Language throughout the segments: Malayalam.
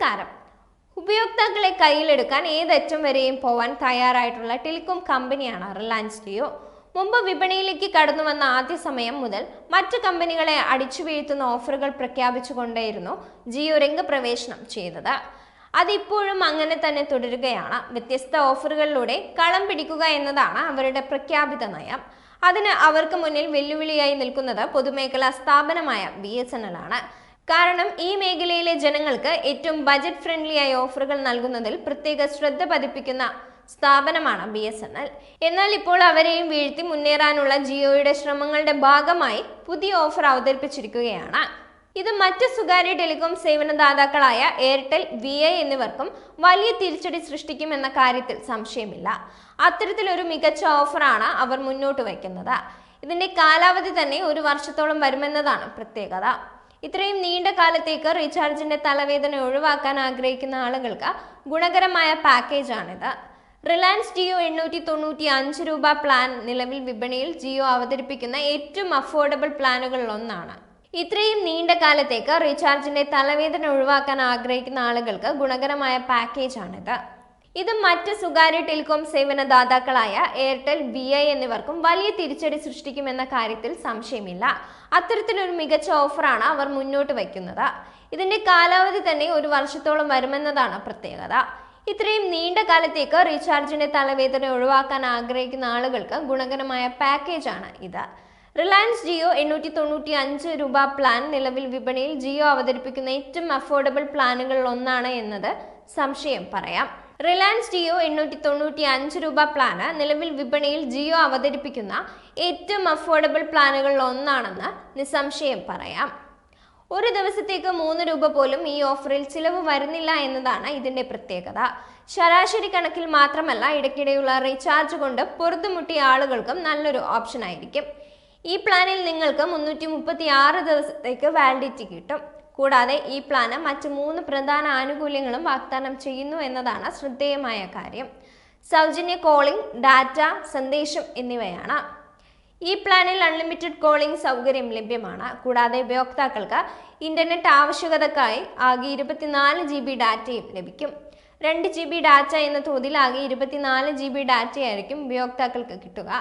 നമസ്കാരം. ഉപയോക്താക്കളെ കയ്യിലെടുക്കാൻ ഏതറ്റം വരെയും പോവാൻ തയ്യാറായിട്ടുള്ള ടെലികോം കമ്പനിയാണ് റിലയൻസ് ജിയോ. മുമ്പ് വിപണിയിലേക്ക് കടന്നു വന്ന ആദ്യ സമയം മുതൽ മറ്റു കമ്പനികളെ അടിച്ചു വീഴ്ത്തുന്ന ഓഫറുകൾ പ്രഖ്യാപിച്ചുകൊണ്ടേയിരുന്നു ജിയോ രംഗപ്രവേശനം ചെയ്തത്. അതിപ്പോഴും അങ്ങനെ തന്നെ തുടരുകയാണ്. വ്യത്യസ്ത ഓഫറുകളിലൂടെ കളം പിടിക്കുക എന്നതാണ് അവരുടെ പ്രഖ്യാപിത നയം. അതിന് അവർക്ക് മുന്നിൽ വെല്ലുവിളിയായി നിൽക്കുന്നത് പൊതുമേഖലാ സ്ഥാപനമായ BSNL ആണ്. കാരണം ഈ മേഖലയിലെ ജനങ്ങൾക്ക് ഏറ്റവും ബജറ്റ് ഫ്രണ്ട്ലി ആയ ഓഫറുകൾ നൽകുന്നതിൽ പ്രത്യേക ശ്രദ്ധ പതിപ്പിക്കുന്ന സ്ഥാപനമാണ് BSNL. എന്നാൽ ഇപ്പോൾ അവരെയും വീഴ്ത്തി മുന്നേറാനുള്ള ജിയോയുടെ ശ്രമങ്ങളുടെ ഭാഗമായി പുതിയ ഓഫർ അവതരിപ്പിച്ചിരിക്കുകയാണ്. ഇത് മറ്റ് സ്വകാര്യ ടെലികോം സേവനദാതാക്കളായ എയർടെൽ, VI എന്നിവർക്കും വലിയ തിരിച്ചടി സൃഷ്ടിക്കുമെന്ന കാര്യത്തിൽ സംശയമില്ല. അത്തരത്തിലൊരു മികച്ച ഓഫറാണ് അവർ മുന്നോട്ട് വയ്ക്കുന്നത്. ഇതിന്റെ കാലാവധി തന്നെ 1 വർഷത്തോളം വരുമെന്നതാണ് പ്രത്യേകത. ഇത്രയും നീണ്ട കാലത്തേക്ക് റീചാർജിന്റെ തലവേദന ഒഴിവാക്കാൻ ആഗ്രഹിക്കുന്ന ആളുകൾക്ക് ഗുണകരമായ പാക്കേജാണിത്. റിലയൻസ് ജിയോ 895 രൂപ പ്ലാൻ നിലവിൽ വിപണിയിൽ ജിയോ അവതരിപ്പിക്കുന്ന ഏറ്റവും അഫോർഡബിൾ പ്ലാനുകളിൽ ഒന്നാണ്. ഇത്രയും നീണ്ട കാലത്തേക്ക് റീചാർജിന്റെ തലവേദന ഒഴിവാക്കാൻ ആഗ്രഹിക്കുന്ന ആളുകൾക്ക് ഗുണകരമായ പാക്കേജാണിത്. ഇത് മറ്റ് സ്വകാര്യ ടെലികോം സേവനദാതാക്കളായ എയർടെൽ, VI എന്നിവർക്കും വലിയ തിരിച്ചടി സൃഷ്ടിക്കുമെന്ന കാര്യത്തിൽ സംശയമില്ല. അത്തരത്തിലൊരു മികച്ച ഓഫറാണ് അവർ മുന്നോട്ട് വയ്ക്കുന്നത്. ഇതിന്റെ കാലാവധി തന്നെ 1 വർഷത്തോളം വരുമെന്നതാണ് പ്രത്യേകത. ഇത്രയും നീണ്ട കാലത്തേക്ക് റീചാർജിന്റെ തലവേദന ഒഴിവാക്കാൻ ആഗ്രഹിക്കുന്ന ആളുകൾക്ക് ഗുണകരമായ പാക്കേജാണ് ഇത്. റിലയൻസ് ജിയോ 895 രൂപ പ്ലാൻ നിലവിൽ വിപണിയിൽ ജിയോ അവതരിപ്പിക്കുന്ന ഏറ്റവും അഫോർഡബിൾ പ്ലാനുകളിൽ ഒന്നാണ് എന്നത് സംശയം പറയാം. റിലയൻസ് ജിയോ 895 രൂപ പ്ലാന് നിലവിൽ വിപണിയിൽ ജിയോ അവതരിപ്പിക്കുന്ന ഏറ്റവും അഫോർഡബിൾ പ്ലാനുകളിൽ ഒന്നാണെന്ന് നിസ്സംശയം പറയാം. ഒരു ദിവസത്തേക്ക് 3 രൂപ പോലും ഈ ഓഫറിൽ ചിലവ് വരുന്നില്ല എന്നതാണ് ഇതിന്റെ പ്രത്യേകത. ശരാശരി കണക്കിൽ മാത്രമല്ല, ഇടയ്ക്കിടെയുള്ള റീചാർജ് കൊണ്ട് പൊറുതുമുട്ടിയ ആളുകൾക്കും നല്ലൊരു ഓപ്ഷൻ ആയിരിക്കും. ഈ പ്ലാനിൽ നിങ്ങൾക്ക് 336 ദിവസത്തേക്ക് വാലിഡിറ്റി കിട്ടും. കൂടാതെ ഈ പ്ലാന് മറ്റ് 3 പ്രധാന ആനുകൂല്യങ്ങളും വാഗ്ദാനം ചെയ്യുന്നു എന്നതാണ് ശ്രദ്ധേയമായ കാര്യം. സൗജന്യ കോളിംഗ്, ഡാറ്റ, സന്ദേശം എന്നിവയാണ്. ഈ പ്ലാനിൽ അൺലിമിറ്റഡ് കോളിംഗ് സൗകര്യം ലഭ്യമാണ്. കൂടാതെ ഉപയോക്താക്കൾക്ക് ഇന്റർനെറ്റ് ആവശ്യകതക്കായി ആകെ 24 GB ഡാറ്റയും ലഭിക്കും. 2 GB ഡാറ്റ എന്ന തോതിൽ ആകെ 24 GB ഡാറ്റയായിരിക്കും ഉപയോക്താക്കൾക്ക് കിട്ടുക.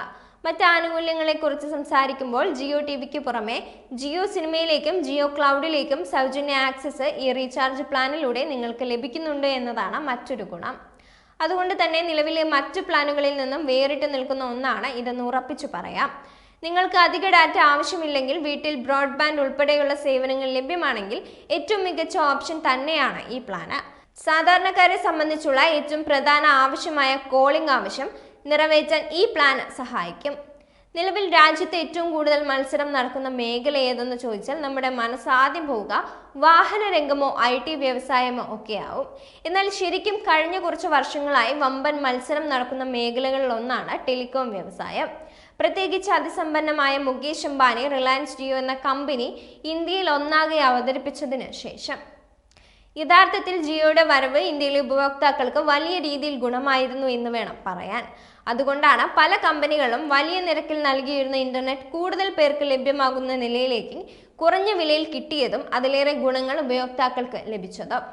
മറ്റ് ആനുകൂല്യങ്ങളെ കുറിച്ച് സംസാരിക്കുമ്പോൾ ജിയോ ടിവിക്ക് പുറമെ ജിയോ സിനിമയിലേക്കും ജിയോ ക്ലൗഡിലേക്കും സൗജന്യ ആക്സസ് ഈ റീചാർജ് പ്ലാനിലൂടെ നിങ്ങൾക്ക് ലഭിക്കുന്നുണ്ട് എന്നതാണ് മറ്റൊരു ഗുണം. അതുകൊണ്ട് തന്നെ നിലവിലെ മറ്റു പ്ലാനുകളിൽ നിന്നും വേറിട്ട് നിൽക്കുന്ന ഒന്നാണ് ഇതെന്ന് ഉറപ്പിച്ചു പറയാം. നിങ്ങൾക്ക് അധിക ഡാറ്റ ആവശ്യമില്ലെങ്കിൽ, വീട്ടിൽ ബ്രോഡ്ബാൻഡ് ഉൾപ്പെടെയുള്ള സേവനങ്ങൾ ലഭ്യമാണെങ്കിൽ ഏറ്റവും മികച്ച ഓപ്ഷൻ തന്നെയാണ് ഈ പ്ലാന്. സാധാരണക്കാരെ സംബന്ധിച്ചുള്ള ഏറ്റവും പ്രധാന ആവശ്യമായ കോളിംഗ് ആവശ്യം നിറവേറ്റാൻ ഈ പ്ലാൻ സഹായിക്കും. നിലവിൽ രാജ്യത്ത് ഏറ്റവും കൂടുതൽ മത്സരം നടക്കുന്ന മേഖല ഏതെന്ന് ചോദിച്ചാൽ നമ്മുടെ മനസ്സാദ്യം പോവുക വാഹന രംഗമോ IT വ്യവസായമോ ഒക്കെയാവും. എന്നാൽ ശരിക്കും കഴിഞ്ഞ കുറച്ച് വർഷങ്ങളായി വമ്പൻ മത്സരം നടക്കുന്ന മേഖലകളിൽ ഒന്നാണ് ടെലികോം വ്യവസായം. പ്രത്യേകിച്ച് അതിസമ്പന്നമായ മുകേഷ് അംബാനി റിലയൻസ് ജിയോ എന്ന കമ്പനി ഇന്ത്യയിൽ ഒന്നാകെ അവതരിപ്പിച്ചതിന് ശേഷം. യഥാർത്ഥത്തിൽ ജിയോയുടെ വരവ് ഇന്ത്യയിലെ ഉപഭോക്താക്കൾക്ക് വലിയ രീതിയിൽ ഗുണമായിരുന്നു എന്ന് വേണം പറയാൻ. അതുകൊണ്ടാണ് പല കമ്പനികളും വലിയ നിരക്കിൽ നൽകിയിരുന്ന ഇന്റർനെറ്റ് കൂടുതൽ പേർക്ക് ലഭ്യമാകുന്ന നിലയിലേക്ക് കുറഞ്ഞ വിലയിൽ കിട്ടിയതും അതിലേറെ ഗുണങ്ങൾ ഉപയോക്താക്കൾക്ക് ലഭിച്ചതും.